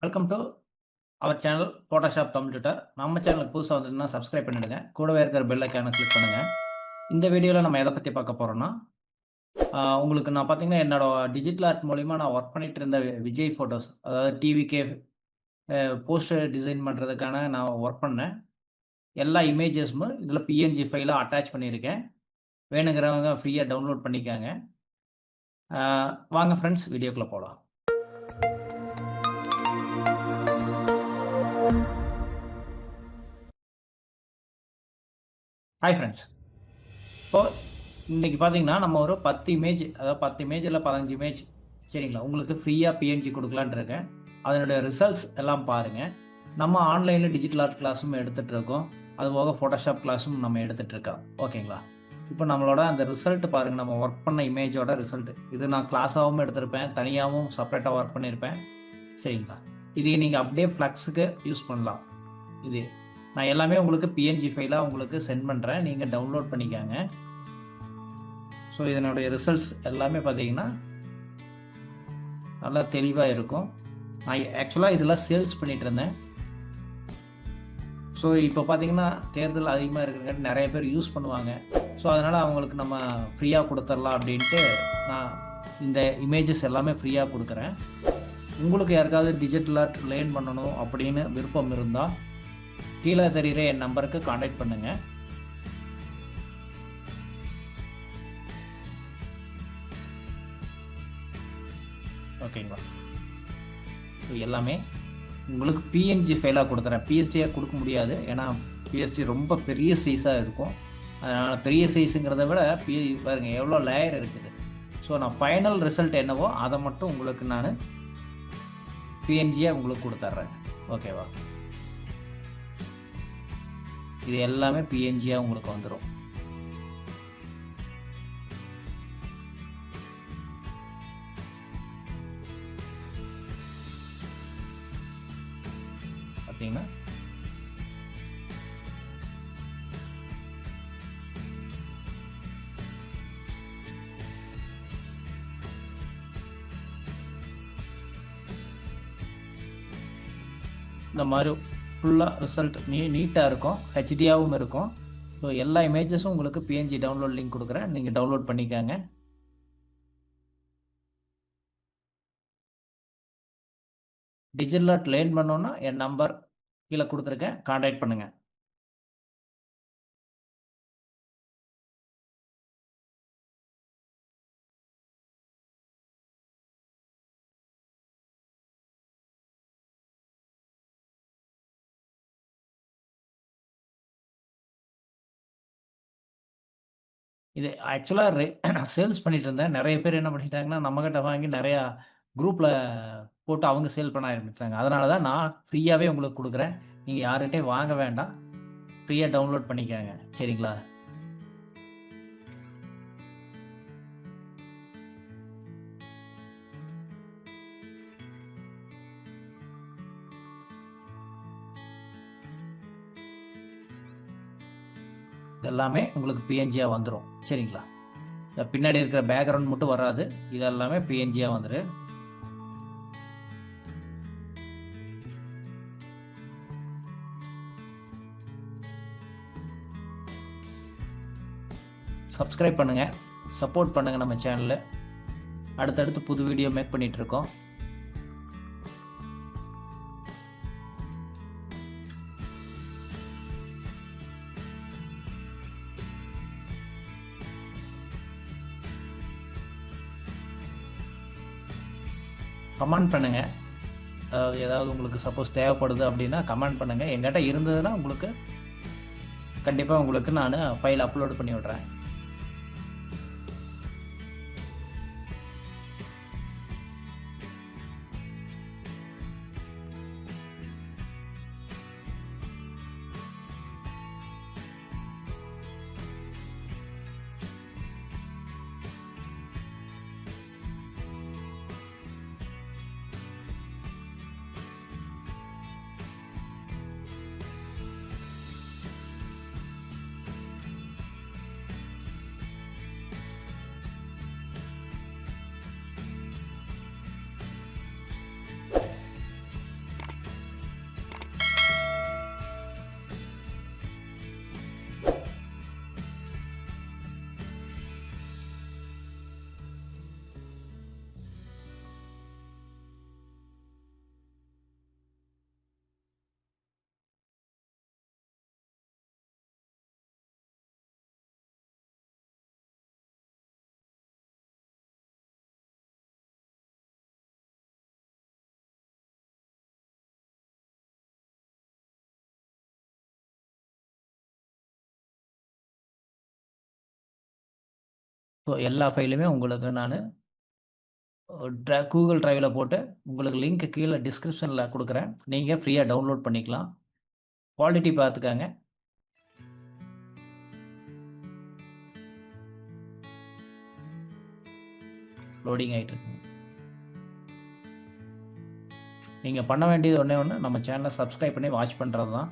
Welcome to our channel Photoshop Tamil tutor. நம்ம சேனலுக்கு புதுசா வந்திருந்தீங்கன்னா சப்ஸ்கிரைப் பண்ணிடுங்க. கூடவே இருக்கிற பெல் ஐகானை கிளிக் பண்ணுங்க. இந்த வீடியோல நம்ம எத பத்தி பார்க்க போறோம்னா, உங்களுக்கு நான் பார்த்தீங்கன்னா, என்னோட டிஜிட்டல் ஆர்ட் மூலியமா நான் ஒர்க் பண்ணிட்டு இருந்த விஜய் ஃபோட்டோஸ், அதாவது டிவிக்கே போஸ்டர் டிசைன் பண்றதுக்கான நான் ஒர்க் பண்ணேன். எல்லா இமேஜஸும் இதில பிஎன்ஜி ஃபைலா அட்டாச் பண்ணியிருக்கேன். வேணுங்கிறவங்க ஃப்ரீயா டவுன்லோட் பண்ணிக்கங்க. அ வாங்க ஃபிரெண்ட்ஸ் வீடியோக்குள்ள போலாம். Hi friends. இப்போ இன்னைக்கு பார்த்தீங்கன்னா, நம்ம ஒரு 10 இமேஜ், அதாவது 10 இமேஜ் இல்ல 15 இமேஜ் சரிங்களா? உங்களுக்கு ஃப்ரீயா பிஎன்ஜி குடுக்கலான்ட்டு இருக்கேன். அதனுடைய ரிசல்ட்ஸ் எல்லாம் பாருங்க. நம்ம ஆன்லைன்ல டிஜிட்டல் ஆர்ட் கிளாஸும் எடுத்துட்டு இருக்கோம். அதுபோக Photoshop கிளாஸும் நம்ம எடுத்துட்டு இருக்கோம். ஓகேங்களா? இப்போ நம்மளோட அந்த ரிசல்ட் பாருங்க. நம்ம ஒர்க் பண்ண இமேஜோட ரிசல்ட். இது நான் கிளாஸாவும் எடுத்திருப்பேன். தனியாவும் செப்பரேட்டா ஒர்க் பண்ணியிருப்பேன். சரிங்களா? இதை நீங்க அப்படியே ஃப்ளக்ஸுக்கு யூஸ் பண்ணலாம். இது நான் எல்லாமே உங்களுக்கு பிஎன்ஜி ஃபைலா உங்களுக்கு சென்ட் பண்றேன். நீங்க டவுன்லோட் பண்ணிக்கங்க. ஸோ இதனுடைய ரிசல்ட்ஸ் எல்லாமே பார்த்தீங்கன்னா, நல்லா தெளிவா இருக்கும். நான் ஆக்சுவலா இதெல்லாம் சேல்ஸ் பண்ணிட்டு இருந்தேன். ஸோ இப்போ பார்த்தீங்கன்னா, தேர்தல் அதிகமா இருக்கிறங்காட்டி நெறைய பேர் யூஸ் பண்ணுவாங்க. ஸோ அதனால அவங்களுக்கு நம்ம ஃப்ரீயா குடுத்துரலாம் அப்படின்ட்டு, நான் இந்த இமேஜஸ் எல்லாமே ஃப்ரீயா குடுக்குறேன். உங்களுக்கு யாருக்காவது டிஜிட்டல் ஆர்ட் லேர்ன் பண்ணணும் அப்படின்னு விருப்பம் இருந்தா, கீழ தெரியிற என் நம்பருக்கு கான்டாக்ட் பண்ணுங்க. ஓகேங்களா? இது எல்லாமே உங்களுக்கு பிஎன்ஜி ஃபைலா குடுத்துறேன். பிஎஸ்டியா குடுக்க முடியாது. ஏன்னா, பிஎஸ்டி ரொம்ப பெரிய சைஸா இருக்கும். அதனால பெரிய சைஸுங்கிறத விட பாருங்க எவ்வளோ லேயர் இருக்குது. ஸோ நான் ஃபைனல் ரிசல்ட் என்னவோ அத மட்டும் உங்களுக்கு நானு பிஎன்ஜியா உங்களுக்கு குடுத்துர்றேன். ஓகேவா? இது எல்லாமே பிஎன்ஜியா உங்களுக்கு வந்துரும். பார்த்தீங்கன்னா இந்த மாரி ஃபுல்லா ரிசல்ட் நீட்டா இருக்கும். ஹெச்டியாவும் இருக்கும். ஸோ எல்லா இமேஜஸும் உங்களுக்கு பிஎன்ஜி டவுன்லோட் லிங்க் குடுக்குறேன். நீங்க டவுன்லோட் பண்ணிக்கங்க. டிஜிட்டல் ஆர்ட் லேர்ன் பண்ணணும்னா என் நம்பர் கீழ குடுத்துருக்கேன். கான்டாக்ட் பண்ணுங்க. இது ஆக்சுவலா சேல்ஸ் பண்ணிட்டு இருந்தேன். நெறைய பேர் என்ன பண்ணிட்டாங்கன்னா, நம்மகிட்ட வாங்கி நெறையா குரூப்ல போட்டு அவங்க சேல் பண்ண ஆரம்பிச்சுட்டாங்க. அதனால தான் நான் ஃப்ரீயாவே உங்களுக்கு குடுக்குறேன். நீங்க யார்கிட்டயும் வாங்க வேண்டாம். ஃப்ரீயா டவுன்லோட் பண்ணிக்கங்க. சரிங்களா? இது எல்லாமே உங்களுக்கு பிஎன்ஜியா வந்துரும். சரிங்களா? இந்த பின்னாடி இருக்கிற பேக்கிரவுண்ட் மட்டும் வராது. இது எல்லாமே பிஎன்ஜியா வந்துரும். சப்ஸ்கிரைப் பண்ணுங்க. சப்போர்ட் பண்ணுங்க நம்ம சேனல. அடுத்தடுத்து புது வீடியோ மேக் பண்ணிட்டு இருக்கோம். கமெண்ட் பண்ணுங்க. அதாவது ஏதாவது உங்களுக்கு சப்போஸ் தேவைப்படுது அப்படின்னா கமெண்ட் பண்ணுங்க. என்கிட்ட இருந்ததுன்னா உங்களுக்கு கண்டிப்பா உங்களுக்கு நானு ஃபைல் அப்லோட் பண்ணி விடுறேன். ஸோ எல்லா ஃபைலுமே உங்களுக்கு நான் கூகுள் டிரைவில் போட்டு உங்களுக்கு லிங்க் கீழே டிஸ்கிரிப்ஷனில் கொடுக்குறேன். நீங்கள் ஃப்ரீயாக டவுன்லோட் பண்ணிக்கலாம். குவாலிட்டி பார்த்துக்கங்க. லோடிங் ஆகிட்டு இருக்குங்க. நீங்கள் பண்ண வேண்டியது ஒன்றே ஒன்று, நம்ம சேனலை சப்ஸ்கிரைப் பண்ணி வாட்ச் பண்ணுறது தான்.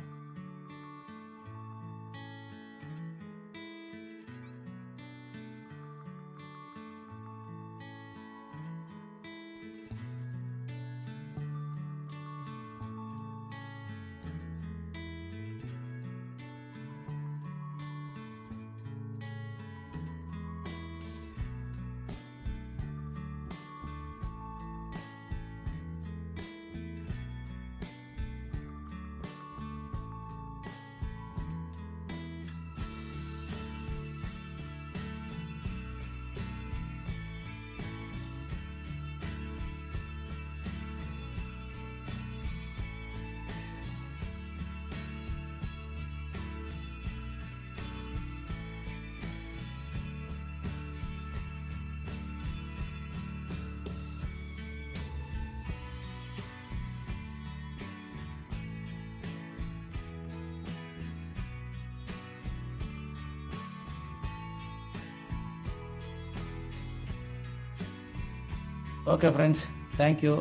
Okay friends, thank you.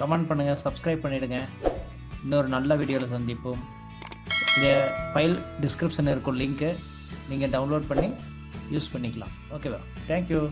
கமெண்ட் பண்ணுங்கள், சப்ஸ்கிரைப் பண்ணிவிடுங்க. இன்னொரு நல்ல வீடியோவில் சந்திப்போம். இந்த ஃபைல் டிஸ்கிரிப்ஷன் இருக்கும் லிங்க்கு, நீங்கள் டவுன்லோட் பண்ணி யூஸ் பண்ணிக்கலாம். ஓகேவா? தேங்க்யூ.